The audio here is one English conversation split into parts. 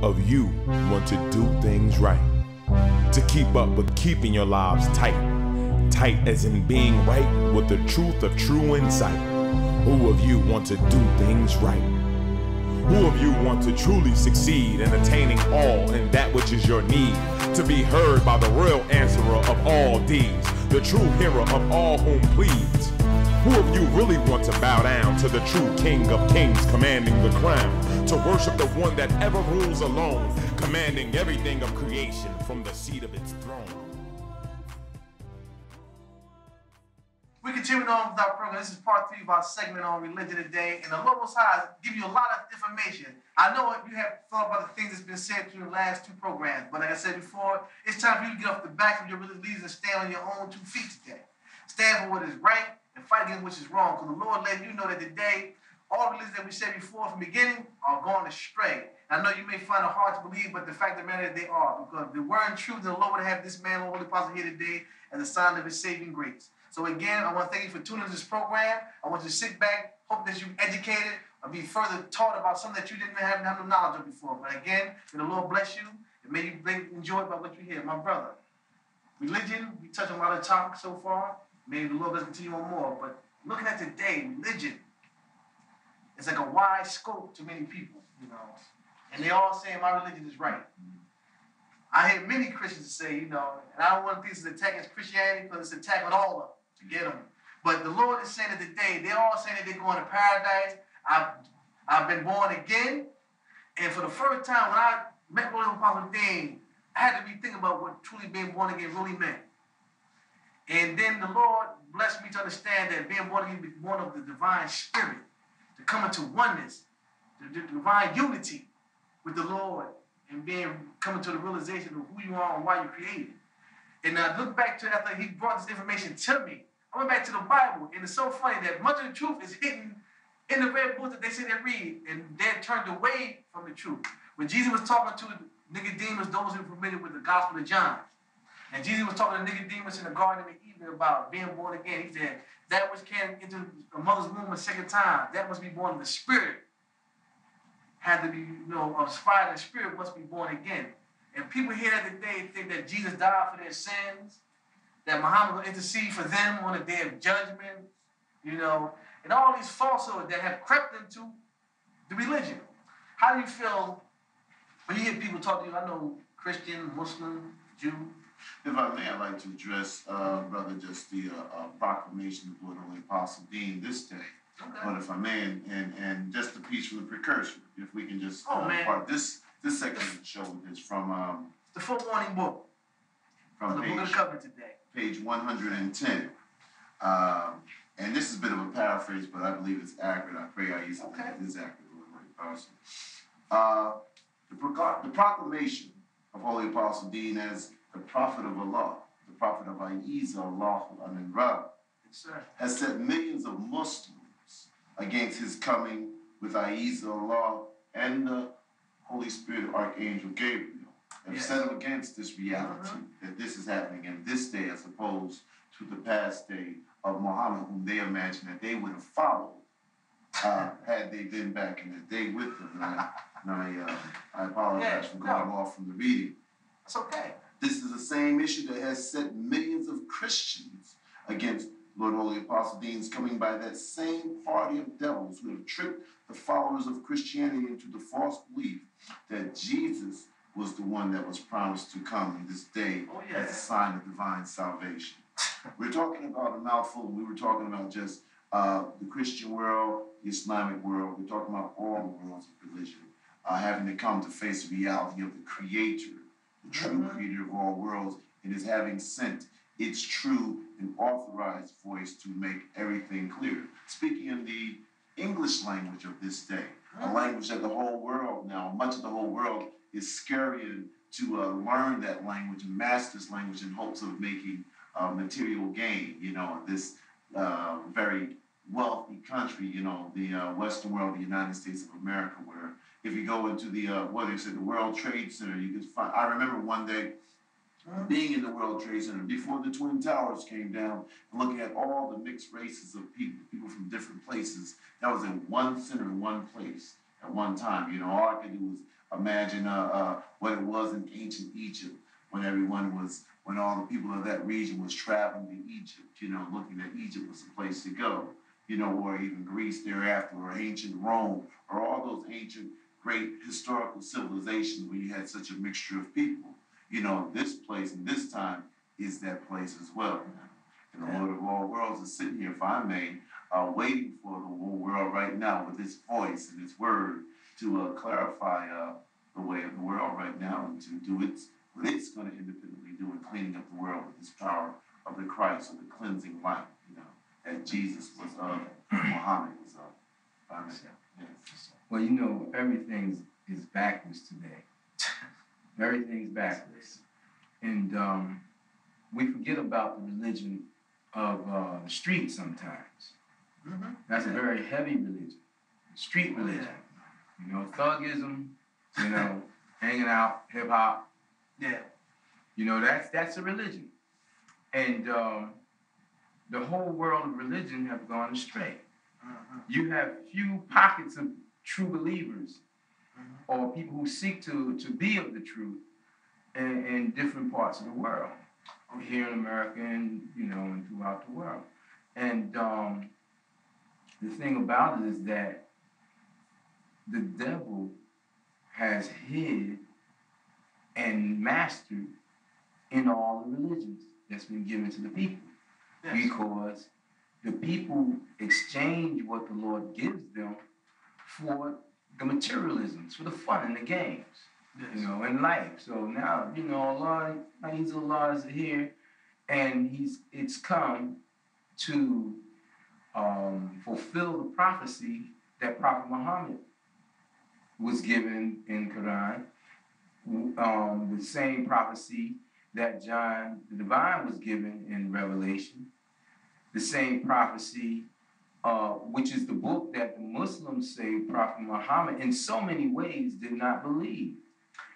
of you want to do things right, to keep up with keeping your lives tight, tight as in being right with the truth of true insight? Who of you want to do things right? Who of you want to truly succeed in attaining all in that which is your need, to be heard by the real answerer of all deeds, the true hero of all whom pleads? Who of you really want to bow down to the true King of Kings commanding the crown, to worship the one that ever rules alone, commanding everything of creation from the seat of its throne? We continue on with our program. This is part 3 of our segment on religion today. And the Lord Most High give you a lot of information. I know you have thought about the things that's been said through the last 2 programs. But like I said before, it's time for you to get off the back of your religious leaders and stand on your own 2 feet today. Stand for what is right and fight against what is wrong. Because the Lord let you know that today, all religions that we said before from the beginning are going astray. I know you may find it hard to believe, but the fact of the matter is they are. Because if they weren't true, then the Lord would have this man, Lord Holy Apostle, here today as a sign of his saving grace. So again, I want to thank you for tuning into this program. I want you to sit back, hope that you're educated, or be further taught about something that you didn't have no knowledge of before. But again, may the Lord bless you, and may you be enjoyed by what you hear. My brother, religion, we touched on a lot of topics so far. May the Lord bless continue on more. But looking at today, religion is like a wide scope to many people, you know. And they all saying my religion is right. I hear many Christians say, you know, and I don't want to think it's an attack against Christianity because it's an attack on all of them to get them. But the Lord is saying that today, they're all saying that they're going to paradise. I've been born again. And for the first time, when I met Lord Apostle Dean, I had to be thinking about what truly being born again really meant. And then the Lord blessed me to understand that being born again is born of the divine spirit, to come into oneness, the divine unity with the Lord, and coming to the realization of who you are and why you're created. And I look back to after he brought this information to me, I went back to the Bible, and it's so funny that much of the truth is hidden in the very books that they say they read, and they're turned away from the truth. When Jesus was talking to Nicodemus, those who were familiar with the Gospel of John, and Jesus was talking to Nicodemus in the Garden of Eden about being born again, he said, that which came into a mother's womb a second time, that must be born of the Spirit. Had to be, you know, inspired in the Spirit must be born again. And people hear that today think that Jesus died for their sins, that Muhammad will intercede for them on the day of judgment, you know, and all these falsehoods that have crept into the religion. How do you feel when you hear people talk to you? I know Christian, Muslim, Jew. If I may, I'd like to address, brother, just the proclamation of Lord Holy Apostle Dean this day. Okay. But if I may, and just a piece from the precursor, if we can just part this section of the show is from the forewarning book from the book of the covenant today, page 110. And this is a bit of a paraphrase, but I believe it's accurate. I pray I use it. Okay. It is accurate, Lord Holy Apostle. The proclamation of Holy Apostle Dean as the prophet of Allah, the prophet of Allah, has set millions of Muslims against his coming with Allah and the Holy Spirit Archangel Gabriel. Have set him against this reality that this is happening in this day as opposed to the past day of Muhammad, whom they imagine that they would have followed had they been back in the day with them. And I apologize for going off from the reading. It's okay. This is the same issue that has set millions of Christians against Lord Holy Apostle Dean's coming by that same party of devils who have tricked the followers of Christianity into the false belief that Jesus was the one that was promised to come in this day as a sign of divine salvation. We're talking about a mouthful. We were talking about just the Christian world, the Islamic world. We're talking about all the worlds of religion having to come to face the reality of the Creator, the true Creator of all worlds, and is having sent its true and authorized voice to make everything clear. Speaking in the English language of this day, a language that the whole world now, much of the whole world is scurrying to learn that language and master this language in hopes of making material gain, you know, this very wealthy country, you know, the Western world, the United States of America, where if you go into the, what they said, the World Trade Center, you can find, I remember one day being in the World Trade Center before the Twin Towers came down and looking at all the mixed races of people from different places. That was in one center, in one place. at one time. You know, all I could do was imagine what it was in ancient Egypt when when all the people of that region was traveling to Egypt, you know, looking at Egypt was the place to go, you know, or even Greece thereafter, or ancient Rome, or all those ancient great historical civilizations where you had such a mixture of people. You know, this place and this time is that place as well. And the Lord of all worlds is sitting here, if I may, waiting for the whole world right now with his voice and his word to clarify the way of the world right now and to do what it's going to independently do in cleaning up the world with his power of the Christ, of the cleansing light, you know, that Jesus was of, Muhammad was of. Yes. Well, you know, everything is backwards today. Everything's backwards. And we forget about the religion of the street sometimes. Mm-hmm. That's a very heavy religion, street religion. You know, thuggism, you know, hanging out, hip hop. Yeah. You know, that's a religion. And the whole world of religion have gone astray. Mm-hmm. You have few pockets of true believers, Mm-hmm. or people who seek to be of the truth in different parts of the world, here in America and, you know, and throughout the world. And the thing about it is that the devil has hid and mastered in all the religions that's been given to the people. Yes. Because the people exchange what the Lord gives them for the materialisms, for the fun and the games, Yes. you know, in life. So now, you know, Allah is here, and it's come to fulfill the prophecy that Prophet Muhammad was given in Quran, the same prophecy that John the Divine was given in Revelation, the same prophecy, which is the book that the Muslims say Prophet Muhammad in so many ways did not believe.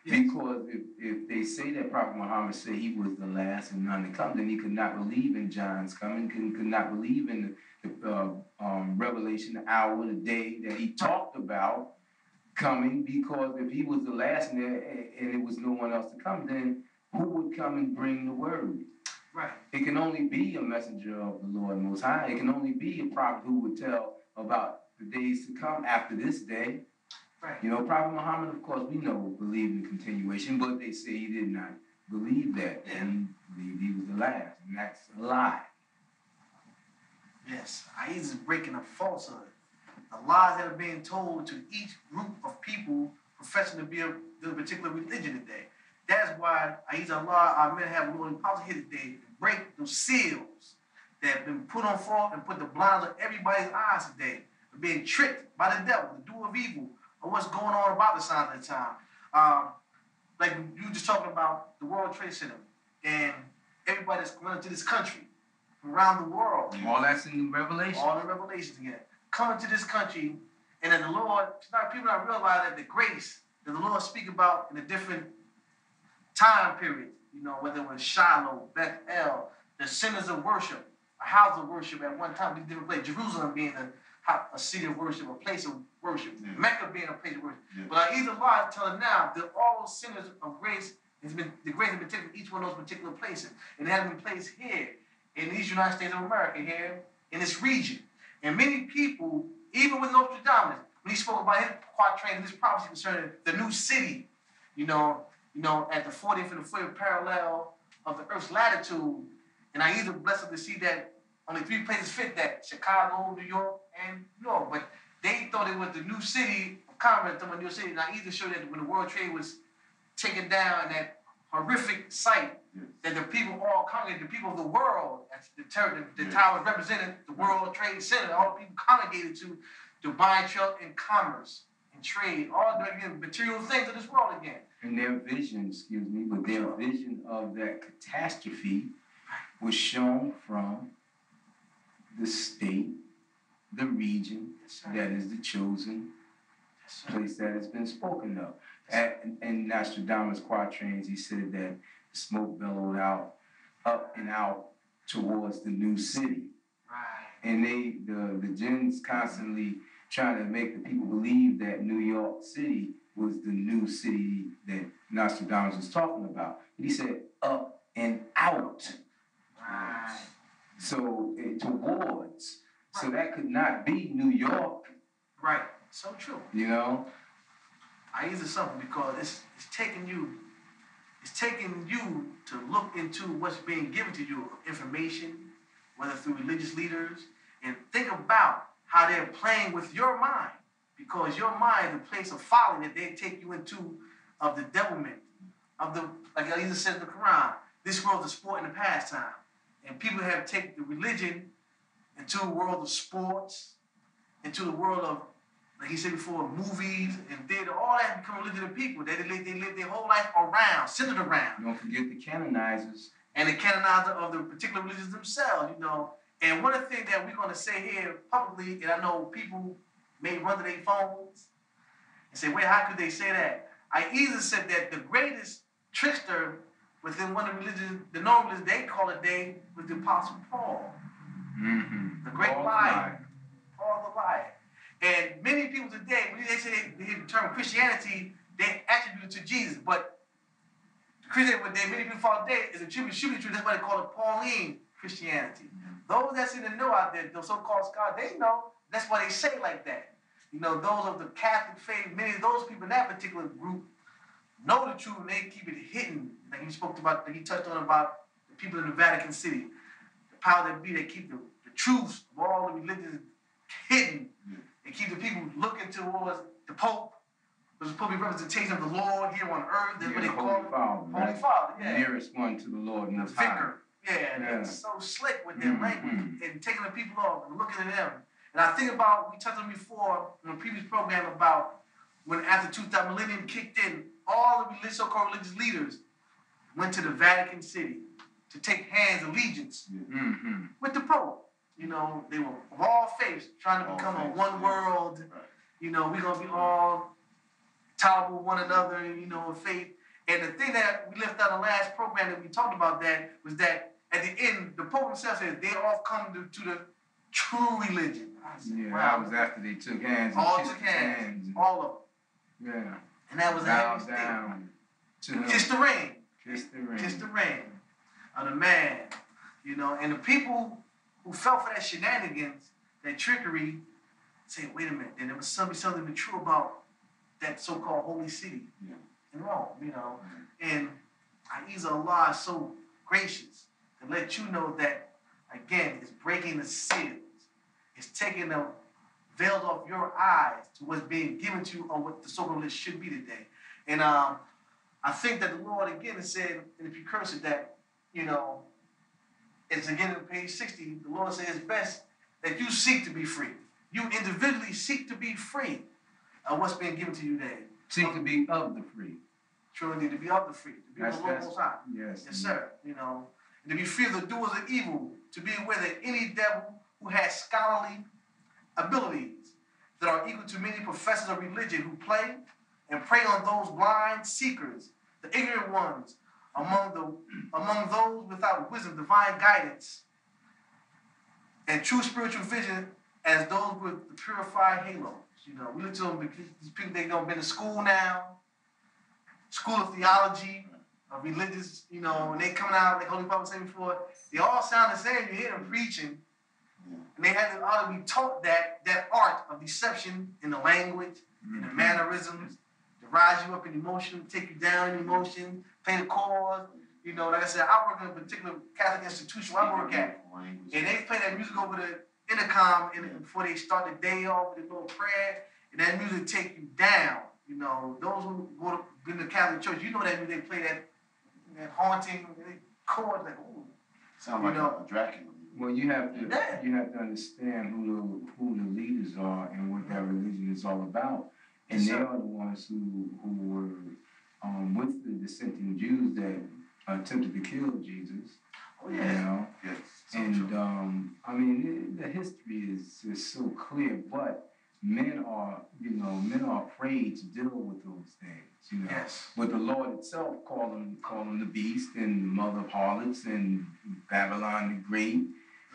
Yes. Because if they say that Prophet Muhammad said he was the last and none to come, then he could not believe in John's coming, could not believe in the revelation, the hour, the day that he talked about coming, because if he was the last and it was no one else to come, then who would come and bring the word? Right. It can only be a messenger of the Lord Most High. It can only be a prophet who would tell about the days to come after this day. Right. You know, Prophet Muhammad, of course, we know, believed in continuation, but they say he did not believe that. Yeah. And he believed he was the last, and that's a lie. Yes. He's just breaking a falsehood. The lies that are being told to each group of people professing to be of the particular religion today. That's why Allah, our men have Lord Apostle here today to break those seals that have been put on forth and put the blinds on everybody's eyes today. They're being tricked by the devil, the doer of evil, or what's going on about the signs of the time. Like you were just talking about the World Trade Center and everybody that's coming to this country from around the world. All that's in the Revelation. All the revelations again. Coming to this country, and that the Lord, people not realize that the grace that the Lord speak about in a different time period, you know, whether it was Shiloh, Bethel, the centers of worship, a house of worship at one time, these different places, Jerusalem being a city of worship, a place of worship, Yeah. Mecca being a place of worship. Yeah. But Allah is telling now that all those centers of grace the grace has been taken from each one of those particular places, and it has been placed here in these United States of America, here in this region. And many people, even with Nostradamus, when he spoke about his quatrain, his prophecy concerning the new city, you know, at the 40th and the 40th parallel of the Earth's latitude, and I either blessed to see that only 3 places fit that: Chicago, New York, and New York. But they thought it was the new city of commerce, the New York City. And I either showed that when the World Trade was taken down, that horrific sight, that the people all congregated, the people of the world, that's the tower represented the World Trade Center, all the people congregated to buy, sell, and commerce and trade, all the material things of this world again. And their vision, but their vision of that catastrophe was shown from the state, the region, that is the chosen place that has been spoken of. In Nostradamus' quatrains, he said that the smoke bellowed out, up and out towards the new city. Right. And the jinns constantly trying to make the people believe that New York City was the new city that Nostradamus was talking about. And he said, up and out. Right. So, towards. So that could not be New York. Right. So true. You know? I use it something because it's taking you to look into what's being given to you, information, whether through religious leaders, and think about how they're playing with your mind, because your mind is a place of folly that they take you into, of the devilment, of the, like I said in the Quran, this world is a sport and a pastime. And people have taken the religion into a world of sports, into the world of, like he said before, movies and theater, all that become religion of people. They live their whole life around, centered around. Don't forget the canonizers. And the canonizer of the particular religions themselves, you know. And one of the things that we're going to say here publicly, and I know people may run to their phones and say, wait, how could they say that? I either said that the greatest trickster within one of the religions, the known religions, they call it was the Apostle Paul. Mm-hmm. The great liar. Paul the liar. And many people today, when they say they hear the term Christianity, they attribute it to Jesus. But Christianity, what many people follow today is should be true. That's why they call it Pauline Christianity. Those that's in the know out there, those so-called scholars, they know. That's why they say like that. You know, those of the Catholic faith, many of those people in that particular group know the truth and they keep it hidden. Like he touched on about the people in the Vatican City, the power that be, they keep the truths of all the religions hidden. They keep the people looking towards the Pope, which is supposed to be representation of the Lord here on earth. That's what they call it. Holy Father, yeah. Nearest one to the Lord and the vicar. Yeah, it's so slick with their language and taking the people off and looking at them. And I think about, we touched on before in a previous program about when after 2000 millennium kicked in, all the so-called religious leaders went to the Vatican City to take hands allegiance with the Pope. You know, they were of all faiths trying to become a one world, you know, we're going to be all tolerable with one another, you know, in faith. And the thing that we left out in the last program that we talked about that was that at the end, the Pope himself said they all come to the true religion. Yeah, wow. That was after they took hands. All took hands. All of them. Yeah. And that was a heavy thing. Kiss the ring. Kiss the ring. Kiss the ring of the man. You know, and the people who fell for that shenanigans, that trickery, say, wait a minute, then there was something true about that so-called holy city in Rome, you know. And Allah is so gracious to let you know that, again, it's breaking the seals. It's taking the veils off your eyes to what's being given to you or what the so-called list should be today. And I think that the Lord, again, has said in the precursor that, you know, it's again on page 60, the Lord says it's best that you seek to be free. You individually seek to be free of what's being given to you today. Seek to be of the free. Truly, to be of the free, to be of the Lord Most High. Yes, sir. You know, and to be free of the doers of evil, to be aware that any devil who has scholarly abilities that are equal to many professors of religion who play and prey on those blind seekers, the ignorant ones, among those without wisdom, divine guidance, and true spiritual vision as those with the purified halos. You know, we look to them because these people, they don't been to school now, school of theology, of religious, you know, and they coming out, like Holy Father said before, they all sound the same. You hear them preaching, and they had to be taught that art of deception in the language, in the mannerisms, to rise you up in emotion, take you down in emotion, play the chords. You know, like I said, I work in a particular Catholic institution where I work at, and they play that music over the intercom before they start the day off with a little prayer, and that music take you down. You know, those who go to the Catholic Church, you know that music, they play that haunting chord, like ooh, sound like a Dracula. Well, you have to understand who the leaders are and what that religion is all about, and they are the ones who were with the dissenting Jews that attempted to kill Jesus. Oh yeah. You know? Yes. And I mean, the history is so clear, but men are afraid to deal with those things. You know, but the Lord itself called them the beast and mother of harlots and Babylon the Great,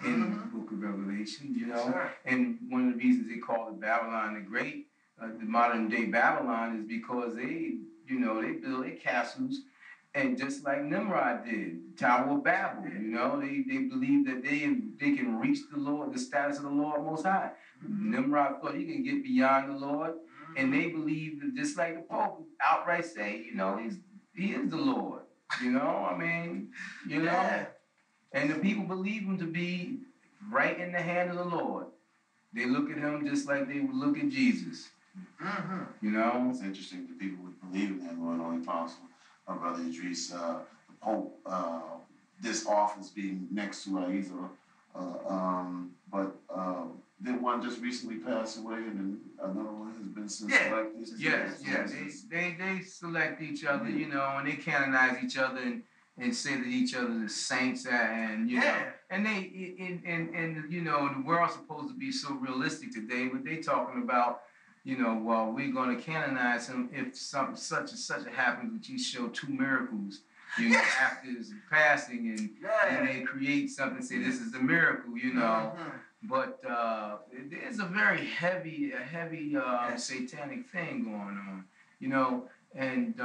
in the book of Revelation, you know. Sure. And one of the reasons they call it Babylon the Great, the modern day Babylon, is because they build their castles, and just like Nimrod did, Tower of Babel, you know, they believe that they can reach the Lord, the status of the Lord Most High. Nimrod thought he can get beyond the Lord, and they believe that, just like the Pope outright say, you know, he is the Lord. You know, I mean, you know, and the people believe him to be right in the hand of the Lord. They look at him just like they would look at Jesus. You know, it's interesting that people would believe in that, Lord, only Apostle, Brother Idris, the Pope, this office being next to Aiza, but then one just recently passed away, and then another one has been selected. Yes. They select each other, you know, and they canonize each other and say that each other is saints, and you know, and they and you know, the world's supposed to be so realistic today, but they talking about, you know, well, we're going to canonize him if something such and such happens, which he showed 2 miracles, you know, after his passing, and they create something, say this is a miracle, you know. But there's a very heavy satanic thing going on, you know, and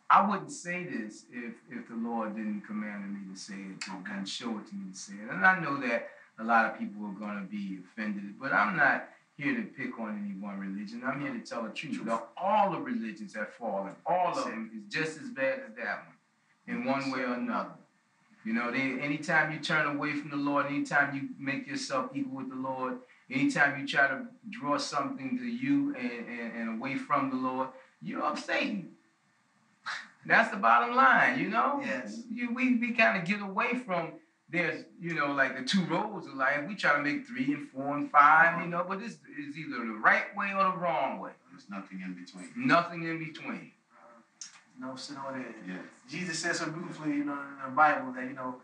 I wouldn't say this if the Lord didn't command me to say it and show it to me to say it. And I know that a lot of people are going to be offended, but I'm not here to pick on any one religion. I'm here to tell the truth. All the religions have fallen. All of them is just as bad as that one, in one way or another. You know, anytime you turn away from the Lord, anytime you make yourself equal with the Lord, anytime you try to draw something to you and away from the Lord, you're of Satan. That's the bottom line, you know? Yes. We kind of get away from, there's, you know, like the 2 roads of life. We try to make 3 and 4 and 5, you know, but it's either the right way or the wrong way. There's nothing in between. Nothing in between. No sin on it. Yes. Jesus said so beautifully, you know, in the Bible that, you know,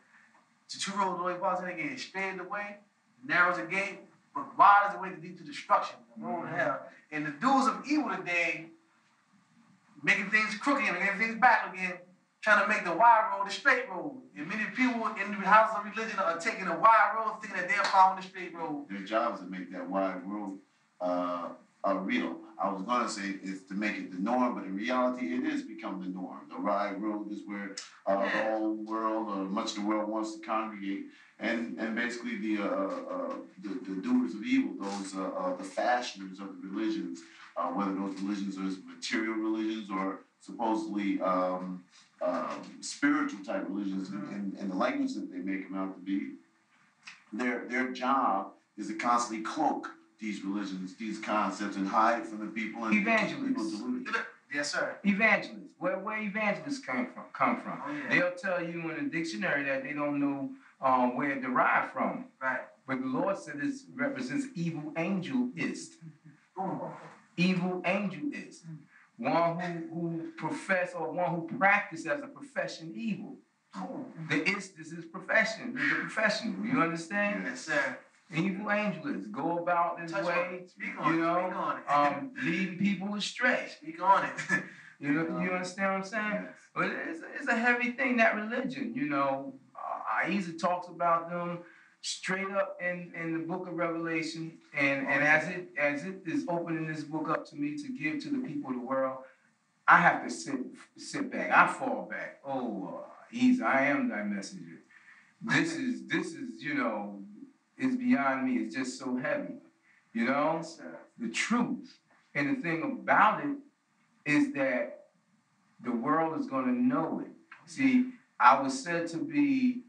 the 2 roads the way possible again, straight the way, narrow is the gate, but wide is the way to lead to destruction, the road to hell. And the doers of evil today, making things crooked and making things back again, trying to make the wide road the straight road. And many people in the houses of religion are taking the wide road, thinking that they're following the straight road. Their job is to make that wide road real. I was going to say it's to make it the norm, but in reality, it is become the norm. The wide road is where the whole world, or much of the world, wants to congregate, and basically the doers of evil, those the fashioners of the religions, whether those religions are material religions or supposedly spiritual type religions, in the language that they make them out to be, their job is to constantly cloak these religions, these concepts, and hide it from the people. And Evangelists. Yes, sir. Evangelists. Where evangelists come from. Oh, yeah. They'll tell you in the dictionary that they don't know where it derived from. Right. But the Lord said this represents evil angelist. Ooh. Evil angelist. One who profess, or one who practice as a profession evil. Ooh. The ist is his profession. He's a professional. You understand? Yes, sir. Evil angelists go about this way, you know, leading people astray. Speak on it. You know, you understand what I'm saying? Yes. But it's a heavy thing, that religion. You know, Aiza talks about them straight up in the book of Revelation, and as it is opening this book up to me to give to the people of the world, I have to sit back. I fall back. Oh, Aiza, I am thy messenger. This is you know. Is beyond me. It's just so heavy, you know. The truth and the thing about it is that the world is going to know it. See, I was said to be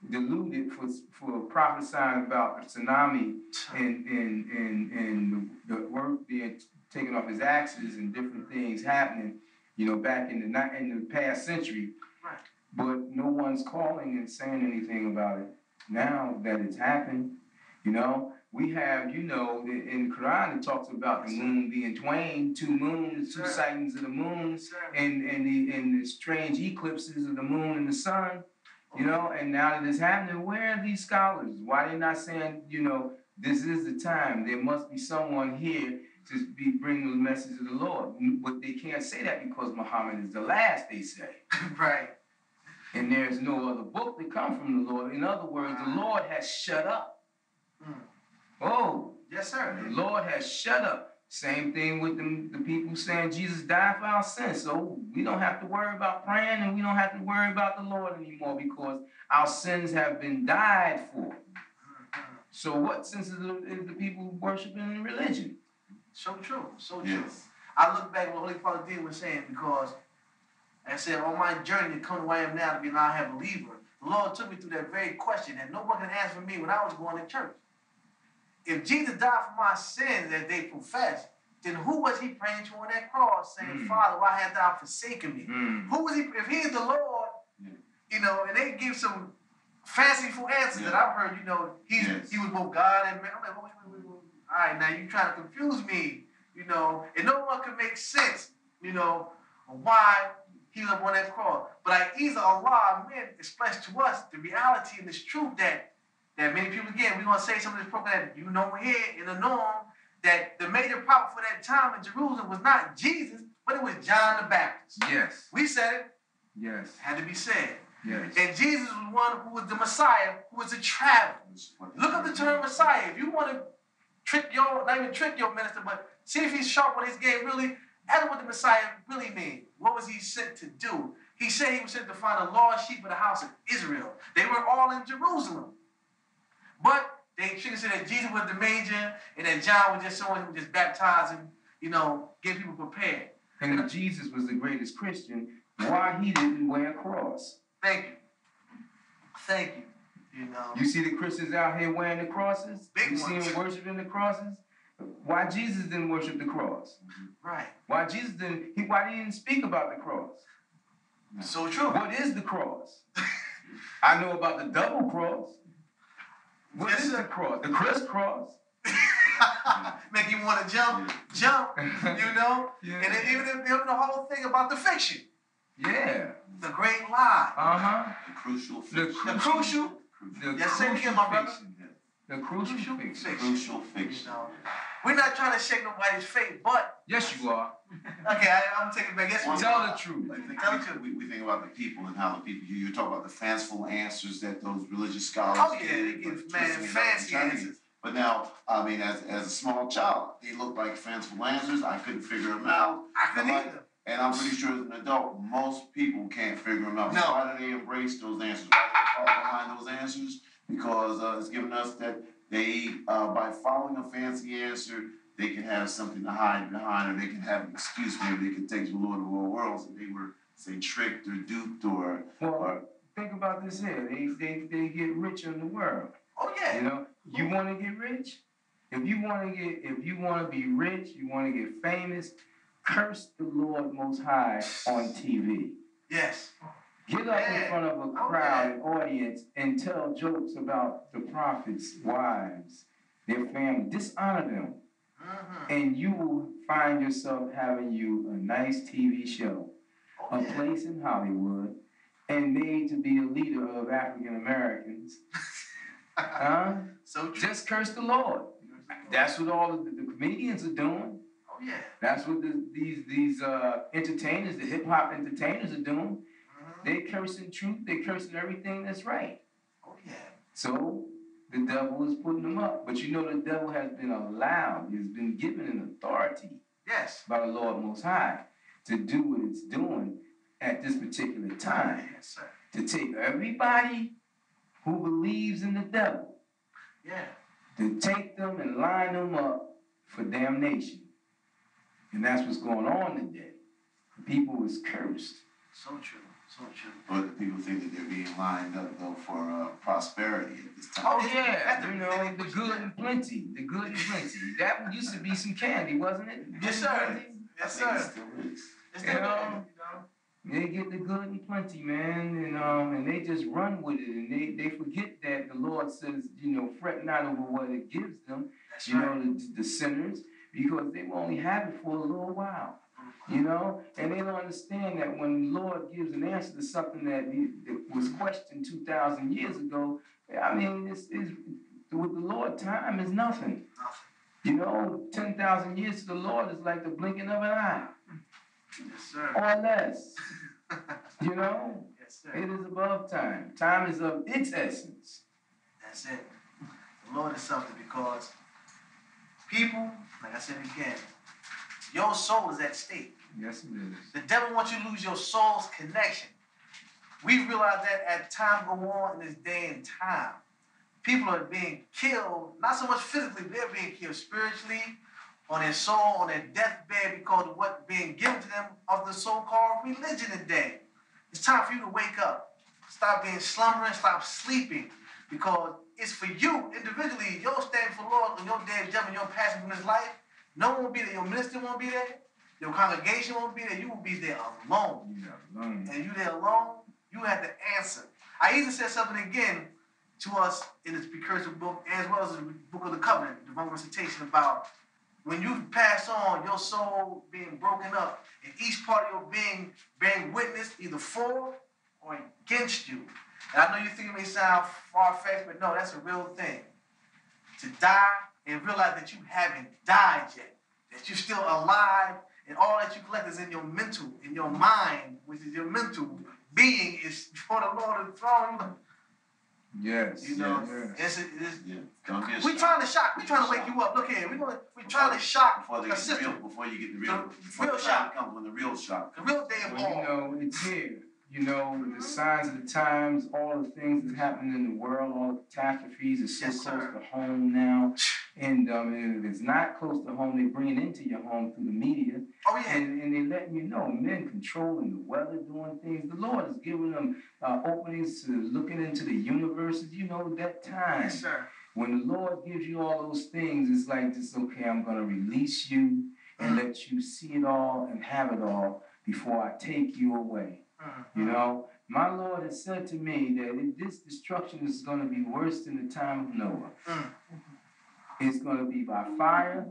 deluded for prophesying about the tsunami and the work being taken off his axis and different things happening, you know, back in the past century. Right. But no one's calling and saying anything about it. Now that it's happened, you know, we have, you know, in the Quran it talks about the moon being twain, 2 moons, 2 sightings of the moon, and the strange eclipses of the moon and the sun, you know. And now that it's happening, where are these scholars? Why are they not saying, you know, this is the time? There must be someone here to be bringing the message of the Lord. But they can't say that because Muhammad is the last, they say. Right. And there's no other book that come from the Lord. In other words, the Lord has shut up. Oh. Yes, sir. The Lord has shut up. Same thing with the people saying Jesus died for our sins. So we don't have to worry about praying, and we don't have to worry about the Lord anymore, because our sins have been died for. So what sense is the people worshiping in religion? So true. So true. Yes. I look back what Holy Father D was saying, because I said, on my journey to come to where I am now to be an I have believer, the Lord took me through that very question that no one can answer for me when I was going to church. If Jesus died for my sins as they profess, then who was he praying to on that cross saying, Father, why hast thou forsaken me? Who was he? If he is the Lord, you know, and they give some fanciful answers that I've heard, you know, he was both God and man. I'm like, wait. All right, now you're trying to confuse me, you know, and no one can make sense, you know, of why he was up on that cross. But like either Allah, man, expressed to us the reality and this truth that many people, again, we're going to say some of this program that you know here in the norm, that the major prophet for that time in Jerusalem was not Jesus, but it was John the Baptist. Yes. We said it. Yes. It had to be said. Yes. And Jesus was one who was the Messiah, who was a traveler. Look up the term Messiah. If you want to not even trick your minister, but see if he's sharp on his game, really, that's what the Messiah really means. What was he sent to do? He said he was sent to find a lost sheep of the house of Israel. They were all in Jerusalem. But they tried to say that Jesus was the major and that John was just someone who was just baptizing, you know, get people prepared. And if Jesus was the greatest Christian, why he didn't wear a cross? Thank you. You know. You see the Christians out here wearing the crosses? You see them worshiping the crosses? Why Jesus didn't worship the cross? Right. Why Jesus didn't, why he didn't speak about the cross? So true. What is the cross? I know about the double cross. What is the cross? The crisscross. Make you want to jump, you know? And then even the whole thing about the fiction. Yeah. The great lie. Uh-huh. The crucial fiction. The crucial. Yes, say it again, my brother. The crucial fiction. Crucial fiction. You know? We're not trying to shake nobody's faith, but... Yes, you are. Okay, I'm taking it back. Yes, well, tell the truth. We think about the people and how the people... You talk about the fanciful answers that those religious scholars... Oh, yeah, they give, man, fancy answers. But now, I mean, as a small child, they looked like fanciful answers. I couldn't figure them out. I couldn't either. And I'm pretty sure as an adult, most people can't figure them out. No. So why do they embrace those answers? Why do they fall behind those answers? Because it's given us that they, by following a fancy answer, they can have something to hide behind, or they can have an excuse. Maybe they can take the Lord of all worlds, and they were, say, tricked or duped or... Well, think about this here. They get rich in the world. Oh, yeah. You know, you want to get rich? If you want to be rich, you want to get famous, curse the Lord Most High on TV. Yes. Get up in front of a crowd, audience, and tell jokes about the prophets' wives, their family. Dishonor them. And you will find yourself having you a nice TV show, a place in Hollywood, and made to be a leader of African Americans. So just curse the Lord. That's what all of the comedians are doing. Oh yeah. That's what these entertainers, the hip hop entertainers are doing. They cursing truth. They cursing everything that's right. Oh yeah. So the devil is putting them up. But you know the devil has been allowed. He's been given an authority. Yes. By the Lord Most High to do what it's doing at this particular time. Yes, sir. To take everybody who believes in the devil. Yeah. To take them and line them up for damnation. And that's what's going on today. People is cursed. So true. So true. But people think that they're being lined up, though, for prosperity at this time. Oh, yeah. You know, the good and plenty. The good and plenty. That used to be some candy, wasn't it? Yes, sir. Yes, sir. It still is. It's still there, They get the good and plenty, man, and they just run with it, and they forget that the Lord says, fret not over what it gives them, That's right. The sinners, because they will only have it for a little while, and they don't understand that when the Lord gives an answer to something that was questioned 2,000 years ago, I mean, with the Lord, time is nothing. 10,000 years to the Lord is like the blinking of an eye. Yes, sir. Or less. You know? Yes, sir. It is above time. Time is of its essence. That's it. The Lord is something because people, like I said again, your soul is at stake. Yes, it is. The devil wants you to lose your soul's connection. We realize that as time go on in this day and time, people are being killed, not so much physically, they're being killed spiritually, on their soul, on their deathbed because of what's being given to them of the so-called religion today. It's time for you to wake up. Stop being slumbering, stop sleeping, because it's for you individually. You're standing for the Lord on your day of judgment, your passing from this life. No one will be there. Your minister won't be there. Your congregation won't be there. You will be there alone. Yeah, alone. And you there alone, you have to answer. I even said something again to us in this precursor book, as well as the book of the covenant, divine recitation, about when you pass on, your soul being broken up, and each part of your being bearing witness either for or against you. And I know you think it may sound far-fetched, but no, that's a real thing. To die and realize that you haven't died yet, that you're still alive, and all that you collect is in your mental, in your mind, which is your mental being, is before the Lord of the throne. Yes. You know, yes. We're trying to shock. We're trying to wake you up. Look here. We're trying to shock the system. Before you get the real, real shock. Comes when the real shock. The real day of all. You know, it's here. You know, the signs of the times, all the things that's happening in the world, all the catastrophes are so close to home now. And if it's not close to home, they bring it into your home through the media. Oh, yeah. And they letting you know, men controlling the weather, doing things. The Lord is giving them openings to looking into the universes. You know, that time. Yes, sir. When the Lord gives you all those things, it's like, just, okay, I'm going to release you and let you see it all and have it all before I take you away. You know, my Lord has said to me that this destruction is going to be worse than the time of Noah. It's going to be by fire,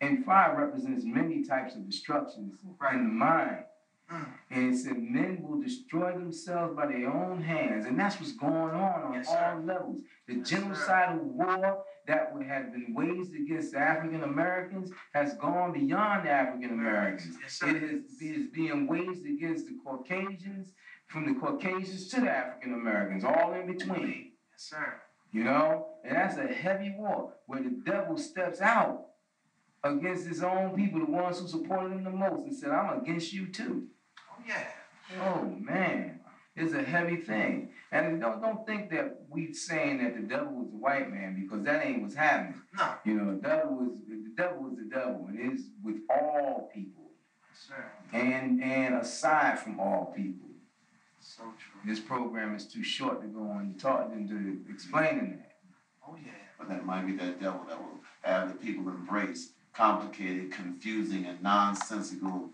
and fire represents many types of destructions in the mind. And it said men will destroy themselves by their own hands, and that's what's going on all levels. The genocidal war that had been waged against the African Americans has gone beyond the African Americans. It is being waged against the Caucasians, from the Caucasians to the African Americans, all in between. Yes, sir. You know, and that's a heavy war where the devil steps out against his own people, the ones who supported him the most, and said, "I'm against you too." Oh, yeah. Oh, man. It's a heavy thing. And don't think that we saying that the devil is the white man, because that ain't what's happening. No. You know, the devil is the devil, and it is with all people. Yes, sir. And aside from all people. So true. This program is too short to go on into explaining that. Oh, yeah. But that might be that devil that will have the people embrace complicated, confusing, and nonsensical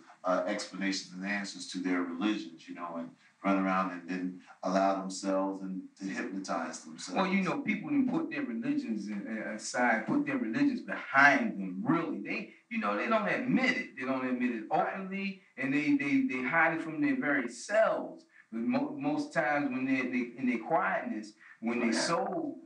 explanations and answers to their religions, you know, and run around and then allow themselves and to hypnotize themselves. Well, you know, people can put their religions aside, put their religions behind them, really. They don't admit it. They don't admit it openly, and they hide it from their very selves. Most times when they're in their quietness, when their soul,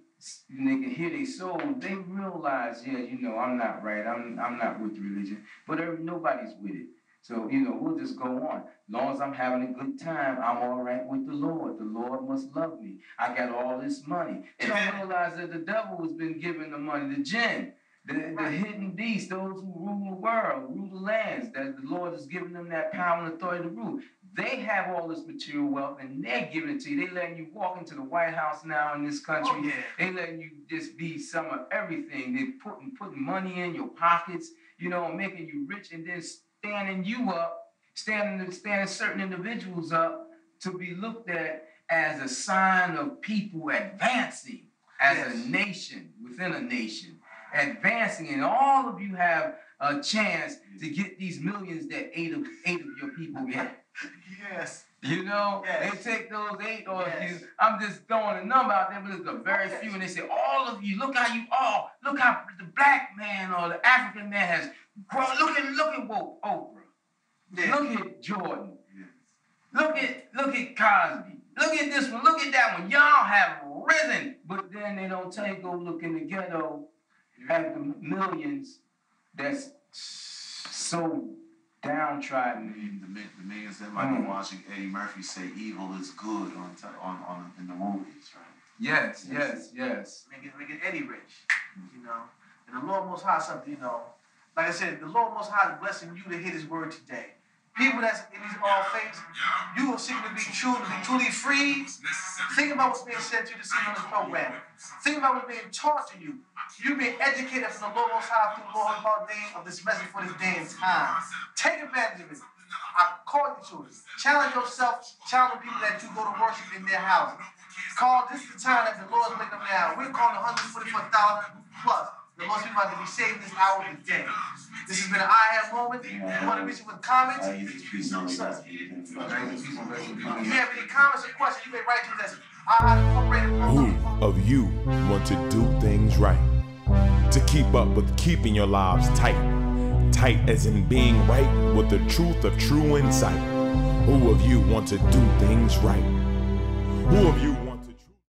and they can hear their soul, they realize, yeah, you know, I'm not right. I'm not with religion, but nobody's with it. So, you know, we'll just go on. As long as I'm having a good time, I'm all right with the Lord. The Lord must love me. I got all this money. They don't realize that the devil has been giving the money, the jinn, the hidden beasts, those who rule the world, rule the lands, that the Lord has given them that power and authority to rule. They have all this material wealth, and they're giving it to you. They letting you walk into the White House now in this country. Oh, yeah. They letting you just be some of everything. They putting money in your pockets, you know, making you rich, and then standing you up, standing certain individuals up to be looked at as a sign of people advancing as a nation, within a nation, advancing, and all of you have a chance to get these millions that eight of your people get. Yes. You know, they take those 8 or you. I'm just throwing a number out there, but it's a very few, and they say, all of you, look how the black man or the African man has grown. Look at Oprah. Yeah. Look at Jordan. Yes. Look at Cosby. Look at this one. Look at that one. Y'all have risen. But then they don't tell you, go look in the ghetto at the millions that's so downtrodden. The millions that might be watching Eddie Murphy say evil is good in the movies, right? Yes. Making Eddie rich, you know. And the Lord Most High something, you know. Like I said, the Lord Most High is blessing you to hear His word today. People that's in these all faiths, you are seeking to be truly free. Think about what's being said to you this evening on this program. Think about what's being taught to you. You've been educated from the Lord Most High through Lord about of this message for this day and time. Take advantage of it. I call you to it. Challenge yourself. Challenge the people that you go to worship in their house. This is the time that the Lord's waking up now. We're calling 144,000 plus. The Lord's people about to be saved this hour of the day. This has been an I Have moment. You want to reach it with comments? If you have any comments or questions, you may write to us. Who of you want to do things right? To keep up with keeping your lives tight. Tight as in being right with the truth of true insight. Who of you want to do things right? Who of you